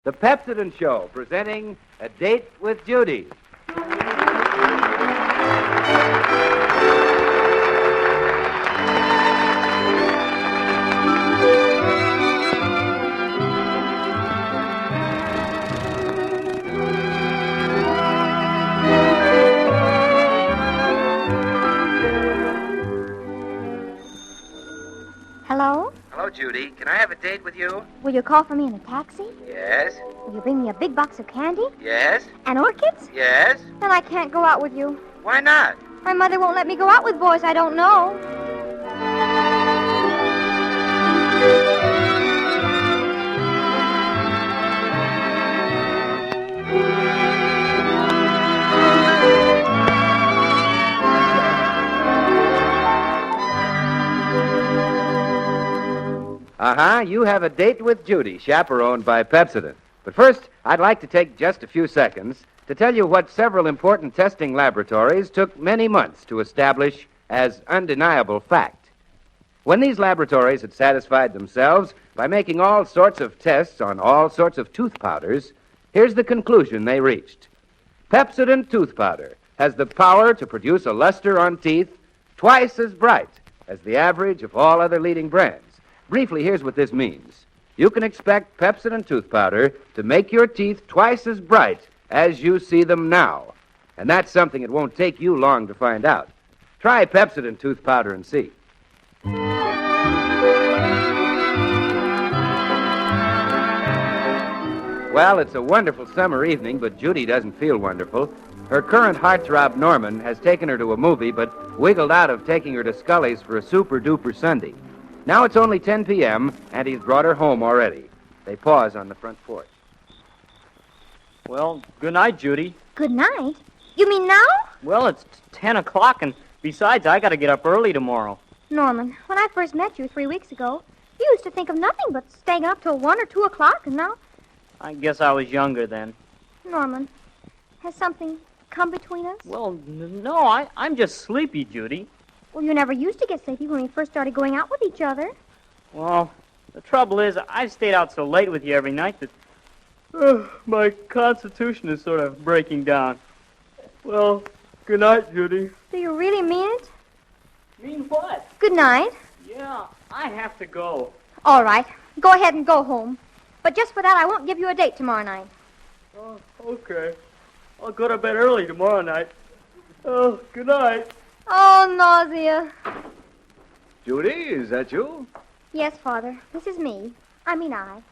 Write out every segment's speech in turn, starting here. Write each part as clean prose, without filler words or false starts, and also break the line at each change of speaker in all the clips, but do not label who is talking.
The Pepsodent Show, presenting A Date with Judy.
Hello?
Hello, Judy. Can I have a date with you?
Will you call for me in a taxi?
Yes.
Will you bring me a big box of candy?
Yes.
And orchids?
Yes.
Then I can't go out with you.
Why not?
My mother won't let me go out with boys I don't know.
You have a date with Judy, chaperoned by Pepsodent. But first, I'd like to take just a few seconds to tell you what several important testing laboratories took many months to establish as undeniable fact. When these laboratories had satisfied themselves by making all sorts of tests on all sorts of tooth powders, here's the conclusion they reached. Pepsodent tooth powder has the power to produce a luster on teeth twice as bright as the average of all other leading brands. Briefly, here's what this means. You can expect Pepsodent tooth powder to make your teeth twice as bright as you see them now. And that's something it won't take you long to find out. Try Pepsodent tooth powder and see. Well, it's a wonderful summer evening, but Judy doesn't feel wonderful. Her current heartthrob, Norman, has taken her to a movie, but wiggled out of taking her to Scully's for a super-duper Sunday. Now it's only 10 p.m., and he's brought her home already. They pause on the front porch.
Well, good night, Judy.
Good night? You mean now?
Well, it's 10 o'clock, and besides, I got to get up early tomorrow.
Norman, when I first met you 3 weeks ago, you used to think of nothing but staying up till 1 or 2 o'clock, and now...
I guess I was younger then.
Norman, has something come between us?
Well, no, I'm just sleepy, Judy.
Well, you never used to get sleepy when we first started going out with each other.
Well, the trouble is, I've stayed out so late with you every night that my constitution is sort of breaking down. Well, good night, Judy.
Do you really mean it?
Mean what?
Good night.
Yeah, I have to go.
All right. Go ahead and go home. But just for that, I won't give you a date tomorrow night.
Oh, okay. I'll go to bed early tomorrow night. Oh, good night.
Oh, nausea.
Judy, is that you?
Yes, Father. This is me. I.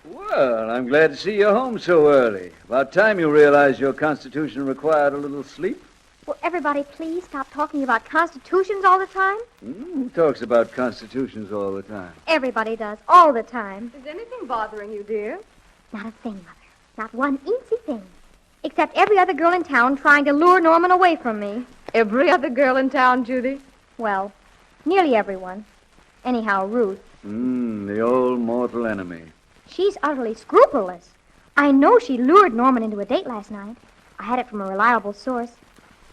Well, I'm glad to see you home so early. About time you realized your constitution required a little sleep.
Will everybody please stop talking about constitutions all the time?
Who talks about constitutions all the time?
Everybody does, all the time.
Is anything bothering you, dear?
Not a thing, Mother. Not one eensy thing. Except every other girl in town trying to lure Norman away from me.
Every other girl in town, Judy?
Well, nearly everyone. Anyhow, Ruth.
The old mortal enemy.
She's utterly scrupulous. I know she lured Norman into a date last night. I had it from a reliable source.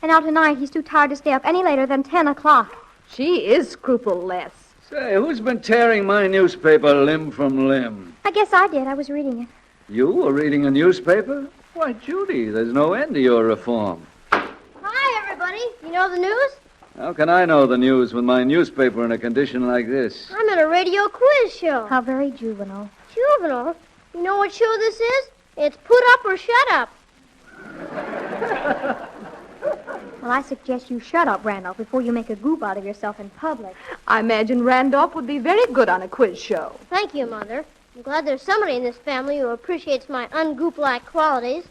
And now tonight he's too tired to stay up any later than 10 o'clock.
She is scrupuleless.
Say, who's been tearing my newspaper limb from limb?
I guess I did. I was reading it.
You were reading a newspaper? Why, Judy, there's no end to your reform.
Hi, everybody. You know the news?
How can I know the news with my newspaper in a condition like this?
I'm at a radio quiz show.
How very juvenile.
Juvenile? You know what show this is? It's Put Up or Shut Up.
Well, I suggest you shut up, Randolph, before you make a goof out of yourself in public.
I imagine Randolph would be very good on a quiz show.
Thank you, Mother. I'm glad there's somebody in this family who appreciates my ungoop-like qualities.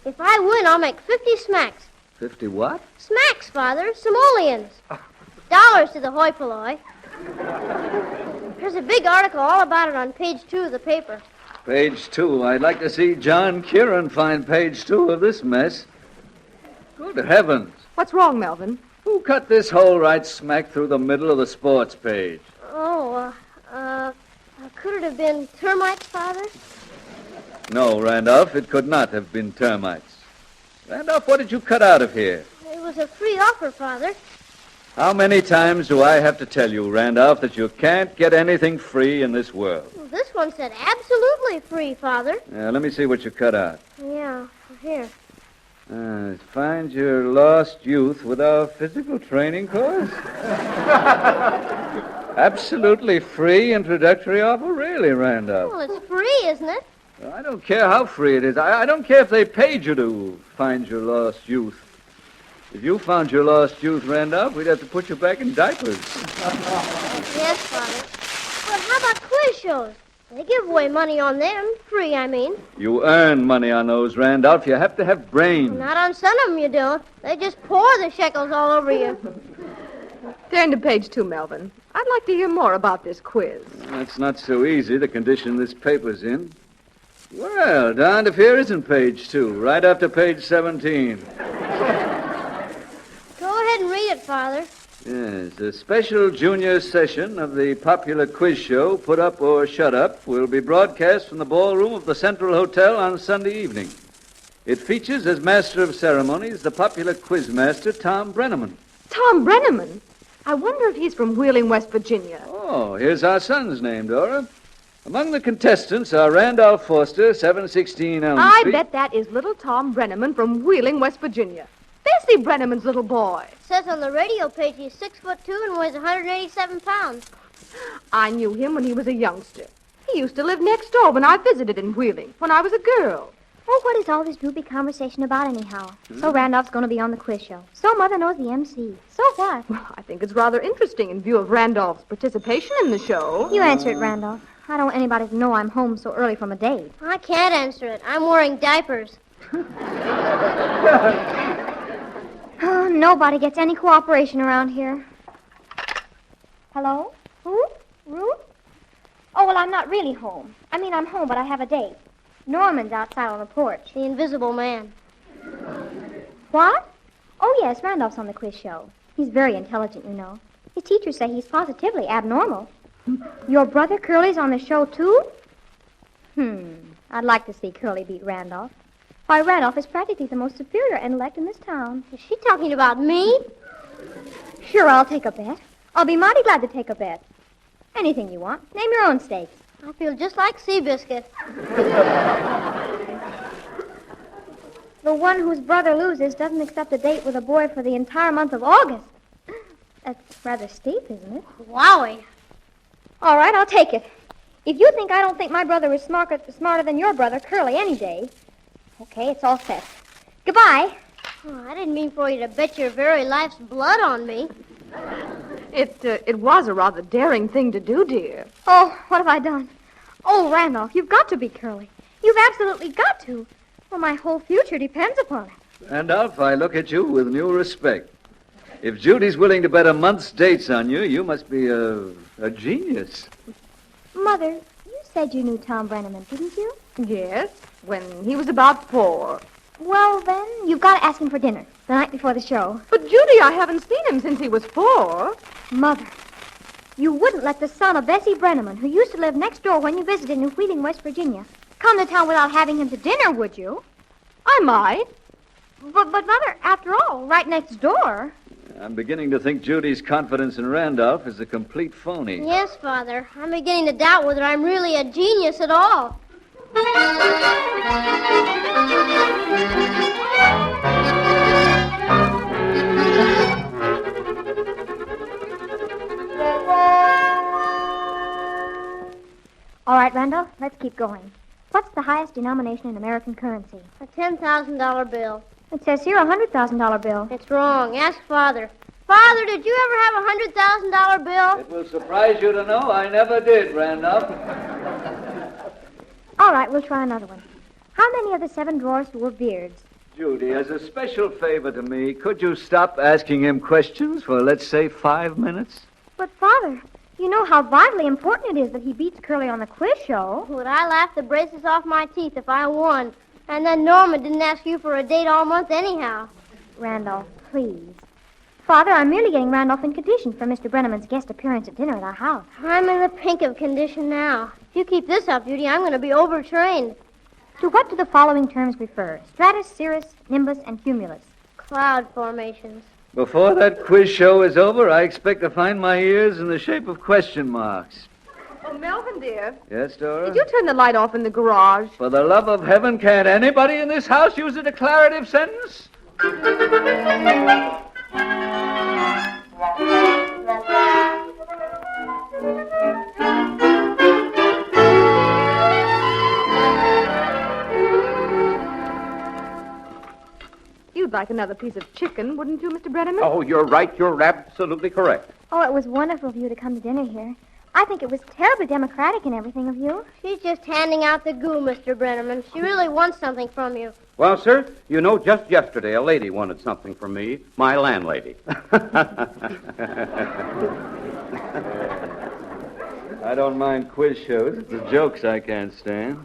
If I win, I'll make 50 smacks.
50 what?
Smacks, Father. Simoleons. Dollars to the hoi polloi. There's a big article all about it on page 2 of the paper.
Page 2. I'd like to see John Kieran find page 2 of this mess. Good heavens.
What's wrong, Melvin?
Who cut this hole right smack through the middle of the sports page?
Could it have been termites, Father?
No, Randolph, it could not have been termites. Randolph, what did you cut out of here?
It was a free offer, Father.
How many times do I have to tell you, Randolph, that you can't get anything free in this world?
Well, this one said absolutely free, Father.
Let me see what you cut out.
Yeah, here.
Find your lost youth with our physical training course? Absolutely free introductory offer? Really, Randolph?
Well, it's free, isn't it?
Well, I don't care how free it is. I don't care if they paid you to find your lost youth. If you found your lost youth, Randolph, we'd have to put you back in diapers.
Yes, Father. But how about quiz shows? They give away money on them. Free, I mean.
You earn money on those, Randolph. You have to have brains.
Not on some of them you don't. They just pour the shekels all over you.
Turn to page 2, Melvin. I'd like to hear more about this quiz.
That's not so easy, the condition this paper's in. Well, darned if here isn't page 2, right after page 17.
Go ahead and read it, Father.
Yes, a special junior session of the popular quiz show, Put Up or Shut Up, will be broadcast from the ballroom of the Central Hotel on Sunday evening. It features as master of ceremonies the popular quiz master, Tom Brenneman.
Tom Brenneman? I wonder if he's from Wheeling, West Virginia.
Oh, here's our son's name, Dora. Among the contestants are Randolph Foster, 716 Elm
I
Street.
bet that is little Tom Brenneman from Wheeling, West Virginia. Bessie Brenneman's little boy.
It says on the radio page he's 6'2" and weighs 187 pounds.
I knew him when he was a youngster. He used to live next door when I visited in Wheeling, when I was a girl.
Oh, what is all this droopy conversation about anyhow? So Randolph's going to be on the quiz show. So Mother knows the MC. So what?
Well, I think it's rather interesting in view of Randolph's participation in the show.
You answer it, Randolph. I don't want anybody to know I'm home so early from a date.
I can't answer it. I'm wearing diapers.
Oh, nobody gets any cooperation around here. Hello? Who? Ruth? Oh, well, I'm not really home. I mean, I'm home, but I have a date. Norman's outside on the porch.
The invisible man.
What? Oh, yes, Randolph's on the quiz show. He's very intelligent, you know. His teachers say he's positively abnormal. Your brother Curly's on the show, too? I'd like to see Curly beat Randolph. Why, Randolph is practically the most superior intellect in this town.
Is she talking about me?
Sure, I'll take a bet. I'll be mighty glad to take a bet. Anything you want. Name your own stakes.
I feel just like Seabiscuit.
The one whose brother loses doesn't accept a date with a boy for the entire month of August. That's rather steep, isn't it?
Wowie.
All right, I'll take it. If you think I don't think my brother is smarter than your brother, Curly, any day. Okay, it's all set. Goodbye.
Oh, I didn't mean for you to bet your very life's blood on me.
It was a rather daring thing to do, dear.
Oh, what have I done? Oh, Randolph, you've got to be Curly. You've absolutely got to. Well, my whole future depends upon it.
Randolph, I look at you with new respect. If Judy's willing to bet a month's dates on you, you must be a genius.
Mother, you said you knew Tom Brenneman, didn't you?
Yes, when he was about 4.
Well, then, you've got to ask him for dinner the night before the show.
But, Judy, I haven't seen him since he was 4.
Mother, you wouldn't let the son of Bessie Brenneman, who used to live next door when you visited in Wheeling, West Virginia, come to town without having him to dinner, would you?
I might.
But Mother, after all, right next door.
I'm beginning to think Judy's confidence in Randolph is a complete phony.
Yes, Father. I'm beginning to doubt whether I'm really a genius at all.
All right, Randolph, let's keep going. What's the highest denomination in American currency?
A $10,000 bill.
It says here a $100,000 bill.
It's wrong. Ask Father. Father, did you ever have a $100,000 bill?
It will surprise you to know I never did, Randolph.
All right, we'll try another one. How many of the 7 dwarfs wore beards?
Judy, as a special favor to me, could you stop asking him questions for, let's say, 5 minutes?
But, Father, you know how vitally important it is that he beats Curly on the quiz show.
Would I laugh the braces off my teeth if I won? And then Norman didn't ask you for a date all month anyhow.
Randolph, please. Father, I'm merely getting Randolph in condition for Mr. Brenneman's guest appearance at dinner at our house.
I'm in the pink of condition now. If you keep this up, Judy, I'm going to be overtrained.
To what do the following terms refer? Stratus, cirrus, nimbus, and cumulus.
Cloud formations.
Before that quiz show is over, I expect to find my ears in the shape of question marks.
Oh, Melvin, dear.
Yes, Dora?
Did you turn the light off in the garage?
For the love of heaven, can't anybody in this house use a declarative sentence?
You'd like another piece of chicken, wouldn't you, Mr. Brenneman?
Oh, you're right. You're absolutely correct.
Oh, it was wonderful of you to come to dinner here. I think it was terribly democratic and everything of you.
She's just handing out the goo, Mr. Brenneman. She really wants something from you.
Well, sir, you know, just yesterday a lady wanted something from me, my landlady.
I don't mind quiz shows. It's the jokes I can't stand.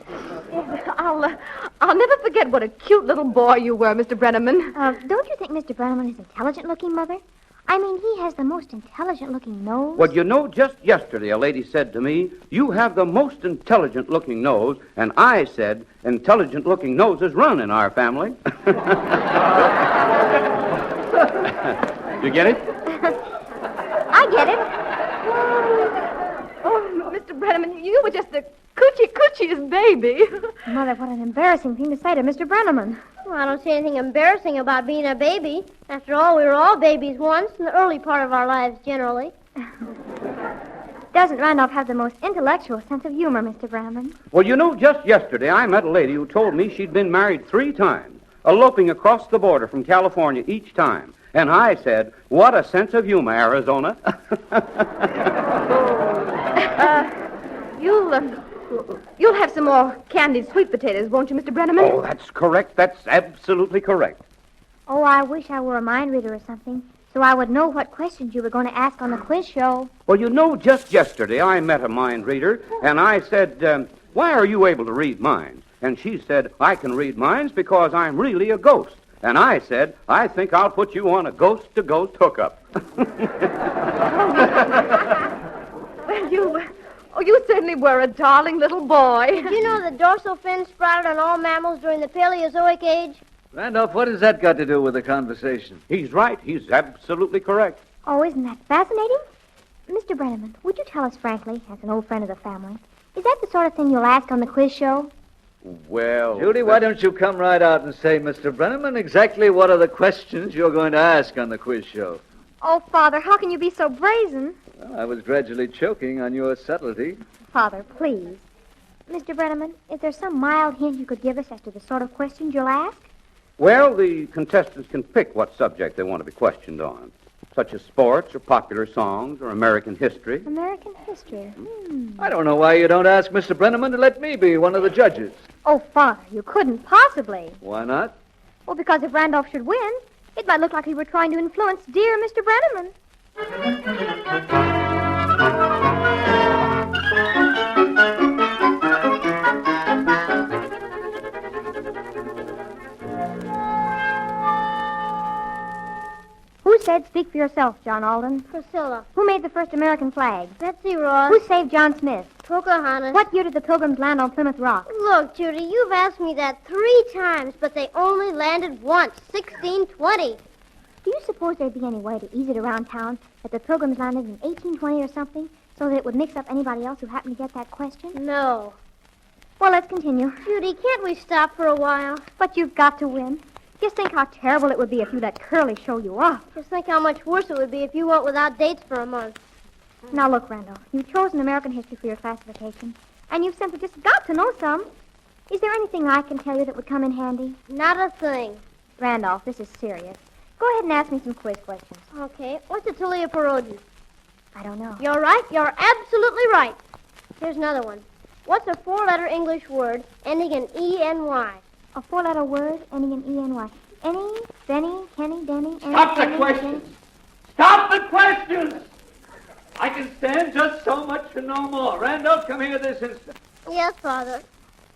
I'll never forget what a cute little boy you were, Mr. Brenneman.
Don't you think Mr. Brenneman is intelligent-looking, Mother? I mean, he has the most intelligent-looking nose.
Well, you know, just yesterday a lady said to me, you have the most intelligent-looking nose, and I said, intelligent-looking noses run in our family. You get it?
I get it.
Oh, Mr. Brenneman, you were just the coochie-coochiest baby.
Mother, what an embarrassing thing to say to Mr. Brenneman.
Well, I don't see anything embarrassing about being a baby. After all, we were all babies once, in the early part of our lives, generally.
Doesn't Randolph have the most intellectual sense of humor, Mr. Brenneman?
Well, you know, just yesterday I met a lady who told me she'd been married 3 times, eloping across the border from California each time. And I said, what a sense of humor, Arizona.
You'll have some more candied sweet potatoes, won't you, Mr. Brenneman?
Oh, that's correct. That's absolutely correct.
Oh, I wish I were a mind reader or something, so I would know what questions you were going to ask on the quiz show.
Well, you know, just yesterday I met a mind reader, and I said, why are you able to read minds? And she said, I can read minds because I'm really a ghost. And I said, I think I'll put you on a ghost-to-ghost hookup.
Well, you certainly were a darling little boy.
Did you know the dorsal fin sprouted on all mammals during the Paleozoic age?
Randolph, what has that got to do with the conversation?
He's right. He's absolutely correct.
Oh, isn't that fascinating? Mr. Brenneman, would you tell us frankly, as an old friend of the family, is that the sort of thing you'll ask on the quiz show?
Well...
Judy, why don't you come right out and say, Mr. Brenneman, exactly what are the questions you're going to ask on the quiz show?
Oh, Father, how can you be so brazen?
Well, I was gradually choking on your subtlety.
Father, please. Mr. Brenneman, is there some mild hint you could give us as to the sort of questions you'll ask?
Well, the contestants can pick what subject they want to be questioned on, such as sports or popular songs or American history.
American history.
I don't know why you don't ask Mr. Brenneman to let me be one of the judges.
Oh, Father, you couldn't possibly.
Why not?
Well, because if Randolph should win, it might look like we were trying to influence dear Mr. Brenneman. Who said speak for yourself, John Alden?
Priscilla.
Who made the first American flag?
Betsy Ross.
Who saved John Smith?
Pocahontas.
What year did the Pilgrims land on Plymouth Rock?
Look, Judy, you've asked me that 3 times, but they only landed once, 1620.
Do you suppose there'd be any way to ease it around town that the Pilgrims landed in 1820 or something, so that it would mix up anybody else who happened to get that question?
No.
Well, let's continue.
Judy, can't we stop for a while?
But you've got to win. Just think how terrible it would be if you let Curly show you off.
Just think how much worse it would be if you went without dates for a month.
Now, look, Randolph, you've chosen American history for your classification, and you've simply just got to know some. Is there anything I can tell you that would come in handy?
Not a thing.
Randolph, this is serious. Go ahead and ask me some quiz questions.
Okay, what's a teleoporogen?
I don't know.
You're right. You're absolutely right. Here's another one. What's a 4-letter English word ending in E-N-Y?
A 4-letter word ending in E-N-Y. Any, Benny, Kenny, Denny, Annie,
Stop the
Denny,
questions!
Denny.
Stop the questions! I can stand just so much and no more. Randolph, come here this instant.
Yes, Father.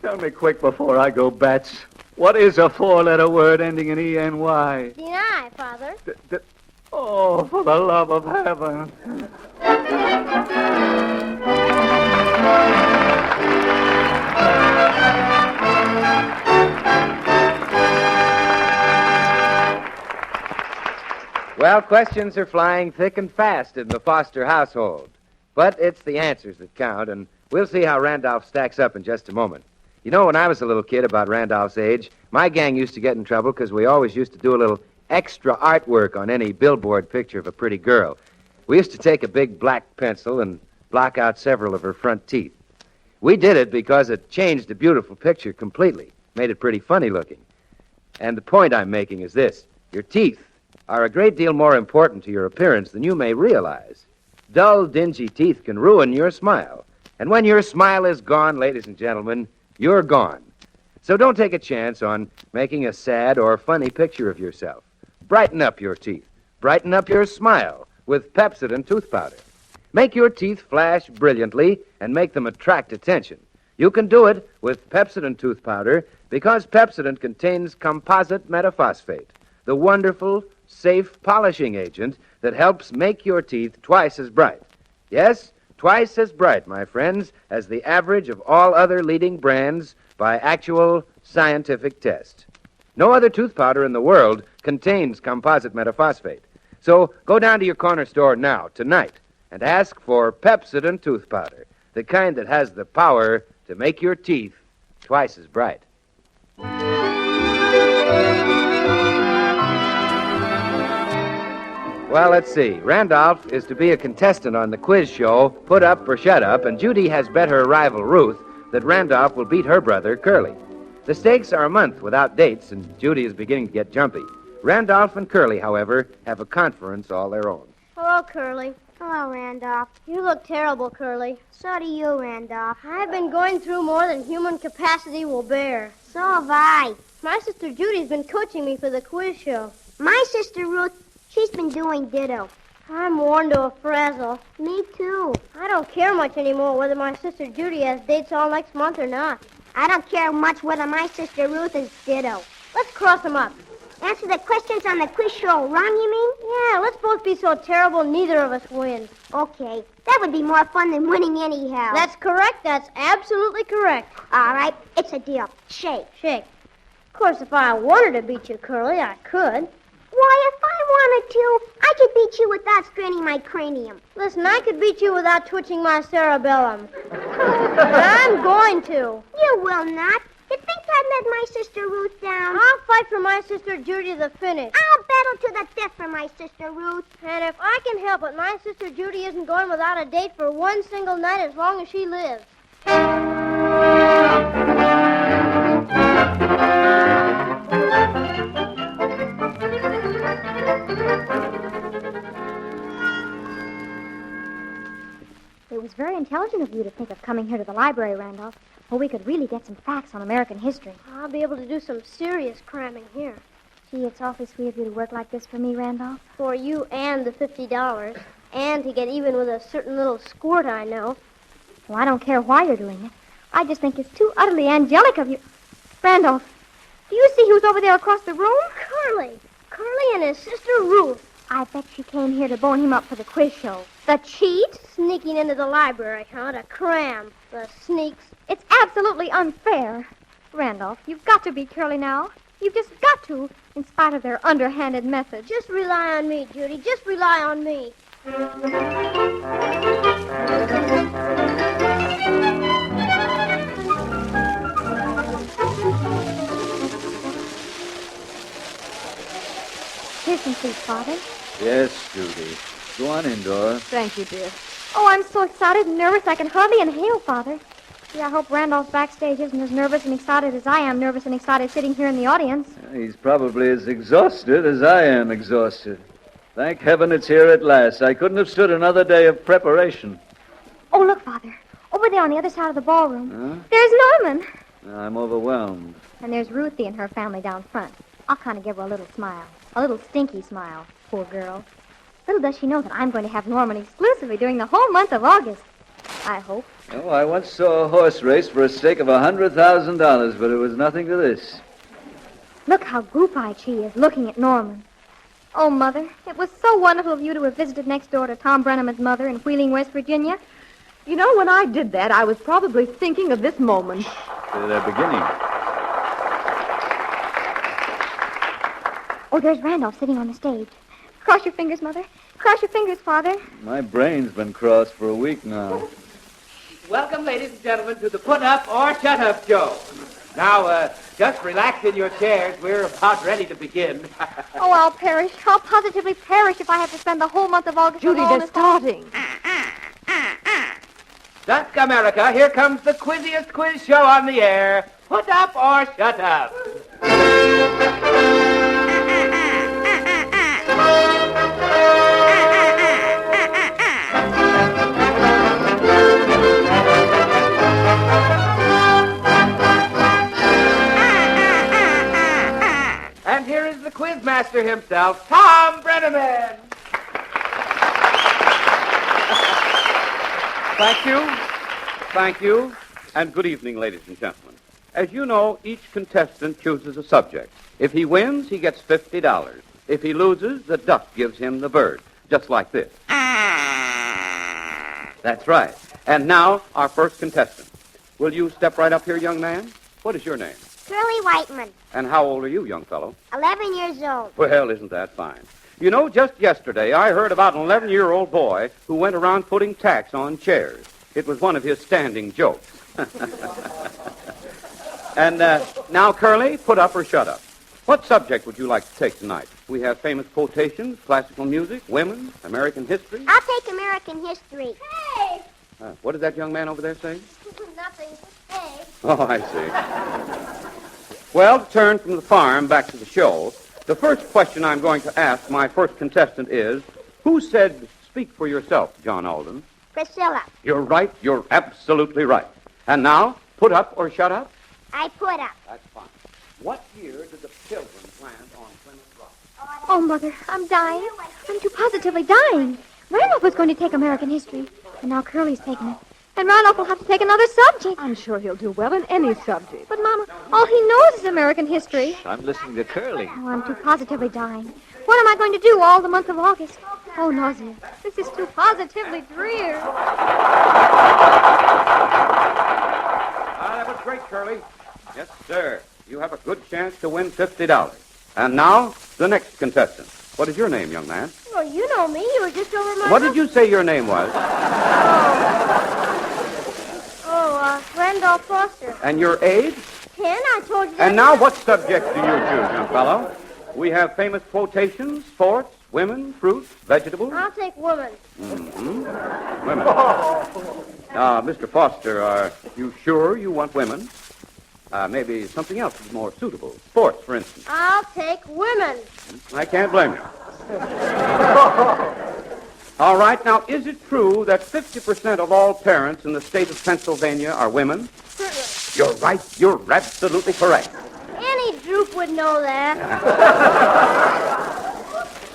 Tell me quick before I go bats. What is a 4-letter word ending in E-N-Y?
Deny, Father.
Oh, for the love of heaven.
Well, questions are flying thick and fast in the Foster household. But it's the answers that count, and we'll see how Randolph stacks up in just a moment. You know, when I was a little kid about Randolph's age, my gang used to get in trouble because we always used to do a little extra artwork on any billboard picture of a pretty girl. We used to take a big black pencil and block out several of her front teeth. We did it because it changed a beautiful picture completely, made it pretty funny looking. And the point I'm making is this. Your teeth are a great deal more important to your appearance than you may realize. Dull, dingy teeth can ruin your smile. And when your smile is gone, ladies and gentlemen, you're gone. So don't take a chance on making a sad or funny picture of yourself. Brighten up your teeth. Brighten up your smile with Pepsodent tooth powder. Make your teeth flash brilliantly and make them attract attention. You can do it with Pepsodent tooth powder because Pepsodent contains composite metaphosphate, the wonderful, safe polishing agent that helps make your teeth twice as bright. Yes, twice as bright, my friends, as the average of all other leading brands by actual scientific test. No other tooth powder in the world contains composite metaphosphate. So go down to your corner store now, tonight, and ask for Pepsodent tooth powder, the kind that has the power to make your teeth twice as bright. Well, let's see. Randolph is to be a contestant on the quiz show, Put Up or Shut Up, and Judy has bet her rival, Ruth, that Randolph will beat her brother, Curly. The stakes are a month without dates, and Judy is beginning to get jumpy. Randolph and Curly, however, have a conference all their own.
Hello, Curly.
Hello, Randolph.
You look terrible, Curly.
So do you, Randolph.
I've been going through more than human capacity will bear.
So have I.
My sister Judy's been coaching me for the quiz show.
My sister Ruth, she's been doing ditto.
I'm worn to a frazzle.
Me too.
I don't care much anymore whether my sister Judy has dates all next month or not.
I don't care much whether my sister Ruth is ditto.
Let's cross them up.
Answer the questions on the quiz show wrong, you mean?
Yeah, let's both be so terrible neither of us wins.
Okay. That would be more fun than winning anyhow.
That's correct. That's absolutely correct.
All right. It's a deal. Shake.
Shake. Of course, if I wanted to beat you, Curly, I could.
Why, if I wanted to, I could beat you without straining my cranium.
Listen, I could beat you without twitching my cerebellum. But I'm going to.
You will not. You think I'd let my sister Ruth down?
I'll fight for my sister Judy to the finish.
I'll battle to the death for my sister Ruth.
And if I can help it, my sister Judy isn't going without a date for one single night as long as she lives.
It was very intelligent of you to think of coming here to the library, Randolph, where we could really get some facts on American history.
I'll be able to do some serious cramming here.
Gee, it's awfully sweet of you to work like this for me, Randolph.
For you and the $50, and to get even with a certain little squirt I know.
Well, I don't care why you're doing it. I just think it's too utterly angelic of you. Randolph, do you see who's over there across the room?
Curly. Curly and his sister Ruth.
I bet she came here to bone him up for the quiz show. The cheat?
Sneaking into the library, huh, to cram. The sneaks.
It's absolutely unfair. Randolph, you've got to beat Curly now. You've just got to, in spite of their underhanded methods.
Just rely on me, Judy. Just rely on me.
Here's some food, Father.
Yes, Judy. Go on in, Dora.
Thank you, dear.
Oh, I'm so excited and nervous I can hardly inhale, Father. Gee, I hope Randolph backstage isn't as nervous and excited as I am nervous and excited sitting here in the audience.
He's probably as exhausted as I am exhausted. Thank heaven it's here at last. I couldn't have stood another day of preparation.
Oh, look, Father. Over there on the other side of the ballroom.
Huh?
There's Norman.
I'm overwhelmed.
And there's Ruthie and her family down front. I'll kind of give her a little smile. A little stinky smile. Poor girl. Little does she know that I'm going to have Norman exclusively during the whole month of August. I hope.
Oh, I once saw a horse race for a stake of $100,000, but it was nothing to this.
Look how goop-eyed she is, looking at Norman. Oh, Mother, it was so wonderful of you to have visited next door to Tom Brenneman's mother in Wheeling, West Virginia.
You know, when I did that, I was probably thinking of this moment.
They're beginning.
Oh, there's Randolph sitting on the stage. Cross your fingers, Mother. Cross your fingers, Father.
My brain's been crossed for a week now.
Welcome, ladies and gentlemen, to the Put Up or Shut Up show. Now, just relax in your chairs. We're about ready to begin.
Oh, I'll perish. I'll positively perish if I have to spend the whole month of August
Judy,
alone.
they're starting.
Duck America, here comes the quizziest quiz show on the air. Put Up or Shut Up. And here is the quizmaster himself, Tom Brenneman.
Thank you, and good evening, ladies and gentlemen. As you know, each contestant chooses a subject. If he wins, he gets $50. If he loses, the duck gives him the bird, just like this. That's right. And now, our first contestant. Will you step right up here, young man? What is your name?
Curly Whiteman,
And how old are you, young fellow?
11 years old.
Well, isn't that fine? You know, just yesterday, I heard about an 11-year-old boy who went around putting tacks on chairs. It was one of his standing jokes. And now, Curly, put up or shut up. What subject would you like to take tonight? We have famous quotations, classical music, women, American history.
I'll take American history. Hey!
What did that young man over there say?
Nothing. Hey.
Oh, I see. Well, to turn from the farm back to the show, the first question I'm going to ask my first contestant is, who said, speak for yourself, John Alden?
Priscilla,
You're right. You're absolutely right. And now, put up or shut up?
I put up.
That's fine. What year did the Pilgrims land on Plymouth Rock?
Oh, Mother, I'm dying. I'm too positively dying. Randolph was going to take American history, and now Curly's taking it. And Randolph will have to take another subject.
I'm sure he'll do well in any subject.
But, Mama, all he knows is American history.
I'm listening to Curly.
Oh, I'm too positively dying. What am I going to do all the month of August? Oh, nausea. This is too positively drear.
That was great, Curly. Yes, sir. You have a good chance to win $50. And now, the next contestant. What is your name, young man?
Well, you know me. You were just over my...
What did you say your name was?
Randolph Foster.
And your age?
10, I told you that.
And now, what subject do you choose, young fellow? We have famous quotations, sports, women, fruits, vegetables.
I'll take woman.
Women. Mr. Foster, are you sure you want women? Maybe something else is more suitable. Sports, for instance.
I'll take women.
I can't blame you. All right, now, is it true that 50% of all parents in the state of Pennsylvania are women?
Certainly.
You're right. You're absolutely correct.
Any droop would know that.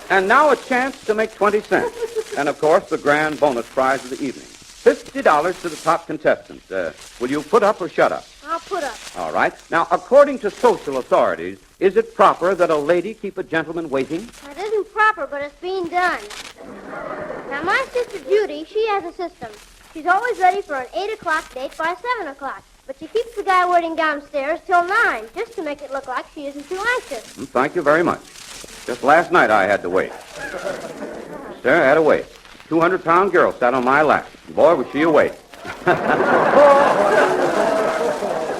And now a chance to make 20 cents. And, of course, the grand bonus prize of the evening. $50 to the top contestant. Will you put up or shut up?
I'll put up.
All right. Now, according to social authorities, is it proper that a lady keep a gentleman waiting?
That isn't proper, but it's being done. Now, my sister Judy, she has a system. She's always ready for an 8 o'clock date by 7 o'clock. But she keeps the guy waiting downstairs till 9, just to make it look like she isn't too anxious.
Thank you very much. Just last night I had to wait. Sir, I had to wait. 200-pound girl sat on my lap. Boy, was she awake.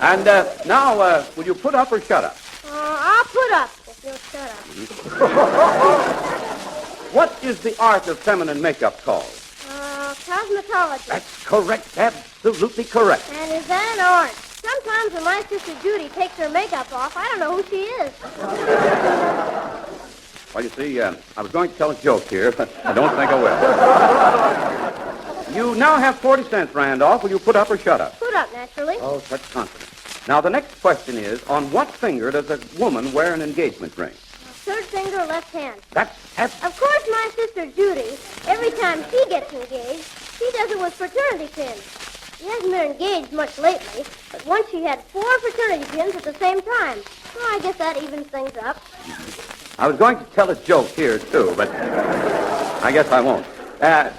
And now, will you put up or shut up?
I'll put up if you'll shut up.
What is the art of feminine makeup called?
Cosmetology.
That's correct. Absolutely correct.
And is that an art? Sometimes when my sister Judy takes her makeup off, I don't know who she is.
Well, you see, I was going to tell a joke here, but I don't think I will. You now have 40 cents, Randolph. Will you put up or shut up?
Put up, naturally.
Oh, such confidence. Now, the next question is, on what finger does a woman wear an engagement ring?
Third finger, left hand.
That's
Of course, my sister Judy, every time she gets engaged, she does it with fraternity pins. She hasn't been engaged much lately, but once she had 4 fraternity pins at the same time. Well, I guess that evens things up.
I was going to tell a joke here, too, but I guess I won't.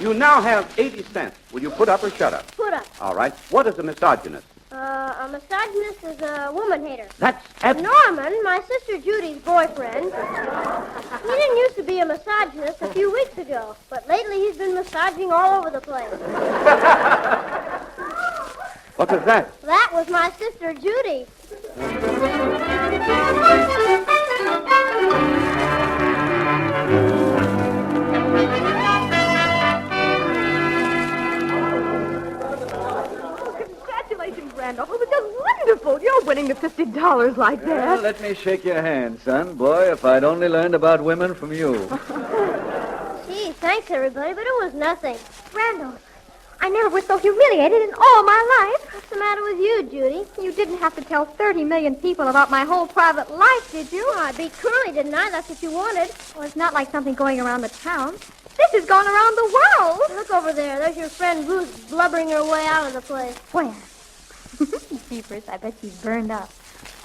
You now have 80 cents. Will you put up or shut up?
Put up.
All right. What is a misogynist?
A a misogynist is a woman hater.
That's
Norman, my sister Judy's boyfriend, he didn't used to be a misogynist a few weeks ago, but lately he's been massaging all over the place.
What was that?
That was my sister Judy.
Congratulations, Randolph. It was just wonderful. You're winning the $50 like that.
Let me shake your hand, son. Boy, if I'd only learned about women from you.
Gee, thanks, everybody, but it was nothing.
Randolph, I never was so humiliated in all my life.
What's the matter with you, Judy?
You didn't have to tell 30 million people about my whole private life, did you?
Oh, I beat Curly, didn't I? That's what you wanted.
Well, it's not like something going around the town. This has gone around the world.
Look over there. There's your friend Ruth blubbering her way out of the place.
Where? Jeepers, I bet she's burned up.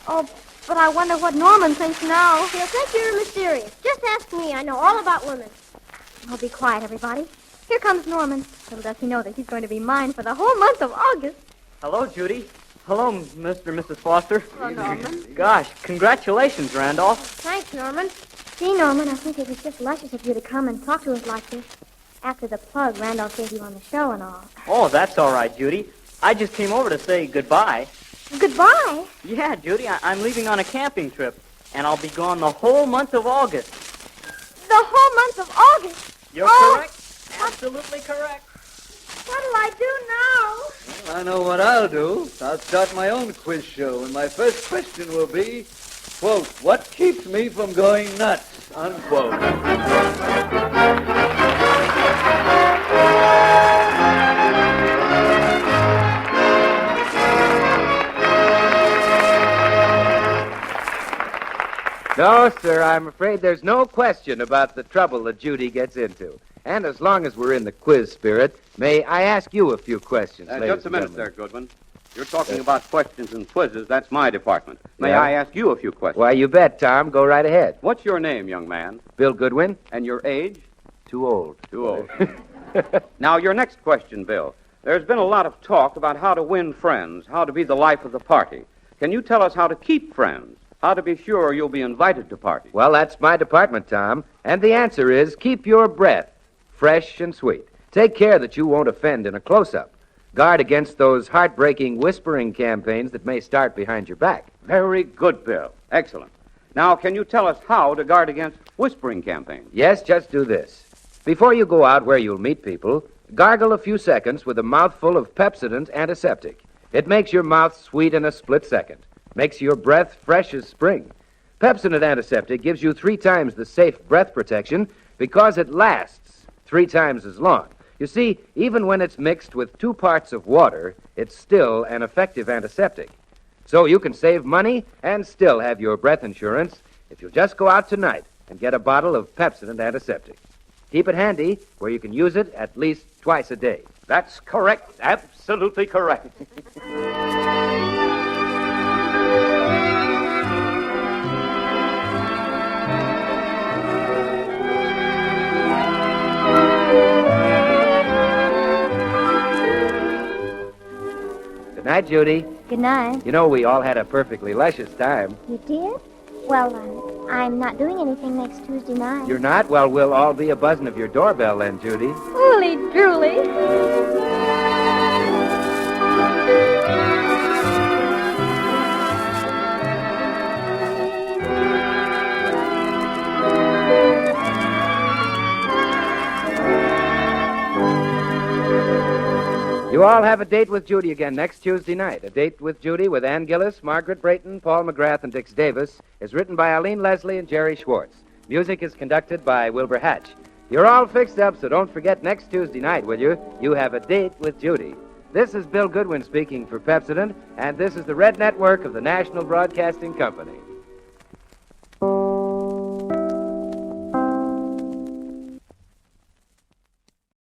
Oh, but I wonder what Norman thinks now.
He'll think you're mysterious. Just ask me. I know all about women.
Oh, be quiet, everybody. Here comes Norman. Little does he know that he's going to be mine for the whole month of August.
Hello, Judy. Hello, Mr. and Mrs. Foster.
Hello, Norman.
Gosh, congratulations, Randolph.
Thanks, Norman.
Gee, Norman, I think it was just luscious of you to come and talk to us like this. After the plug Randolph gave you on the show and all.
Oh, that's all right, Judy. I just came over to say goodbye.
Goodbye.
Yeah, Judy, I'm leaving on a camping trip, and I'll be gone the whole month of August.
The whole month of August.
You're
Oh.
correct. Absolutely correct.
What'll I do now?
Well, I know what I'll do. I'll start my own quiz show, and my first question will be, quote, what keeps me from going nuts, unquote.
No, sir, I'm afraid there's no question about the trouble that Judy gets into. And as long as we're in the quiz spirit, may I ask you a few questions, ladies
Just a
and
minute
gentlemen?
there, Goodwin. You're talking about questions and quizzes. That's my department. May
Yeah?
I ask you a few questions?
Why, you bet, Tom. Go right ahead.
What's your name, young man?
Bill Goodwin?
And your age?
Too old.
Too old. Now, your next question, Bill. There's been a lot of talk about how to win friends, how to be the life of the party. Can you tell us how to keep friends? How to be sure you'll be invited to parties?
Well, that's my department, Tom. And the answer is keep your breath fresh and sweet. Take care that you won't offend in a close-up. Guard against those heartbreaking whispering campaigns that may start behind your back.
Very good, Bill. Excellent. Now, can you tell us how to guard against whispering campaigns?
Yes, just do this. Before you go out where you'll meet people, gargle a few seconds with a mouthful of Pepsodent antiseptic. It makes your mouth sweet in a split second. Makes your breath fresh as spring. Pepsodent antiseptic gives you 3 times the safe breath protection because it lasts 3 times as long. You see, even when it's mixed with 2 parts of water, it's still an effective antiseptic. So you can save money and still have your breath insurance if you'll just go out tonight and get a bottle of Pepsodent antiseptic. Keep it handy where you can use it at least twice a day.
That's correct. Absolutely correct.
Good night, Judy.
Good night.
You know, we all had a perfectly luscious time.
You did? Well, I'm not doing anything next Tuesday night.
You're not? Well, we'll all be a-buzzing of your doorbell then, Judy.
Holy drooly.
You all have a date with Judy again next Tuesday night. A Date with Judy with Ann Gillis, Margaret Brayton, Paul McGrath, and Dix Davis is written by Eileen Leslie and Jerry Schwartz. Music is conducted by Wilbur Hatch. You're all fixed up, so don't forget next Tuesday night, will you? You have a date with Judy. This is Bill Goodwin speaking for Pepsodent, and this is the Red Network of the National Broadcasting Company.